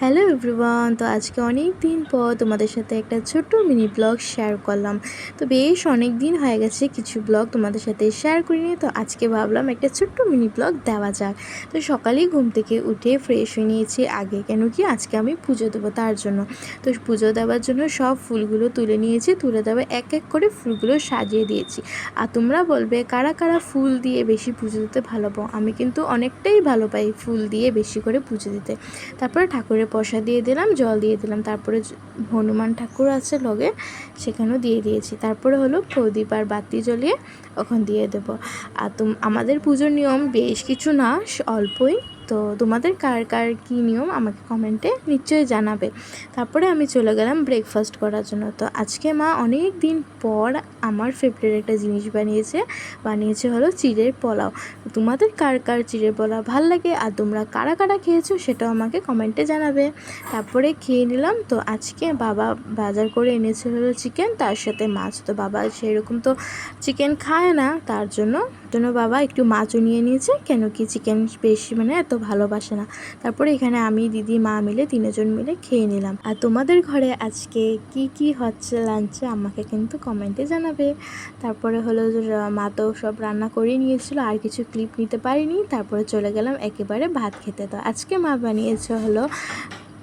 Hello everyone, তো আজকে অনেক দিন পর তোমাদের সাথে একটা ছোট্ট মিনি ব্লগ শেয়ার করলাম। তো বেশ অনেক দিন হয়ে গেছে কিছু ব্লগ তোমাদের সাথে শেয়ার করিনি, তো আজকে ভাবলাম একটা ছোট্ট মিনি ব্লগ দেওয়া যাক। তো সকালেই ঘুম থেকে উঠে ফ্রেশ হয়ে নিয়েছি আগে, কেন কি আজকে আমি পুজো দেবো তার জন্য। তো পুজো দেওয়ার জন্য সব ফুলগুলো তুলে নিয়েছি, তুলে দেওয়া এক এক করে ফুলগুলো সাজিয়ে দিয়েছি। আর তোমরা বলবে কারা কারা ফুল দিয়ে বেশি পুজো দিতে ভালো পাও। আমি কিন্তু অনেকটাই ভালো পাই ফুল দিয়ে বেশি করে পুজো দিতে। তারপরে ঠাকুরের প্রসাদ দিয়ে দিলাম, জল দিয়ে দিলাম, তারপরে হনুমান ঠাকুর আছে লগে, সেখানেও দিয়ে দিয়েছি। তারপরে হলো প্রদীপ আর বাতি জ্বলিয়ে ওখান দিয়ে দেবো। আর আমাদের পুজোর নিয়ম বেশ কিছু না, অল্পই। তো তোমাদের কার কার কী নিয়ম আমাকে কমেন্টে নিশ্চয়ই জানাবে। তারপরে আমি চলে গেলাম ব্রেকফাস্ট করার জন্য। তো আজকে মা অনেক দিন পর আমার ফেভারিট একটা জিনিস বানিয়েছে হলো চিড়ের পোলাও। তোমাদের কার কার চিড়ের পোলাও ভাল লাগে আর তোমরা কারা কারা খেয়েছো সেটাও আমাকে কমেন্টে জানাবে। তারপরে খেয়ে নিলাম। তো আজকে বাবা বাজার করে এনেছে হলো চিকেন, তার সাথে মাছ। তো বাবা সেরকম তো চিকেন খায় না, তার জন্য বাবা একটু মাছও নিয়ে নিয়েছে, কেন কি চিকেন বেশি এত ভালোবাসে না। তারপরে এখানে আমি দিদি মা মিলে তিনজন মিলে খেয়ে নিলাম। আর তোমাদের ঘরে আজকে কি কি হচ্ছে লাঞ্চে আমাকে কিন্তু কমেন্টে জানাবে। তারপরে হলো মা তো সব রান্না করে নিয়েছিল, আর কিছু ক্লিপ নিতে পারিনি। তারপরে চলে গেলাম একেবারে ভাত খেতে। তো আজকে মা বানিয়েছে হলো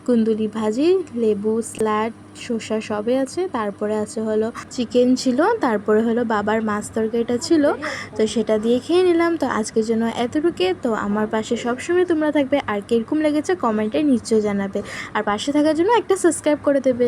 কুন্দুলি ভাজি, লেবু, স্যালাড, শসা সবে আছে। তারপরে আছে হলো চিকেন ছিল, তারপরে হলো বাবার মাছ তরকারিটা ছিল, তো সেটা দিয়ে খেয়ে নিলাম। তো আজকের জন্য এতটুকু। তো আমার পাশে সবসময় তোমরা থাকবে, আর কীরকম লেগেছে কমেন্টে নিশ্চয়ই জানাবে, আর পাশে থাকার জন্য একটা সাবস্ক্রাইব করে দেবে।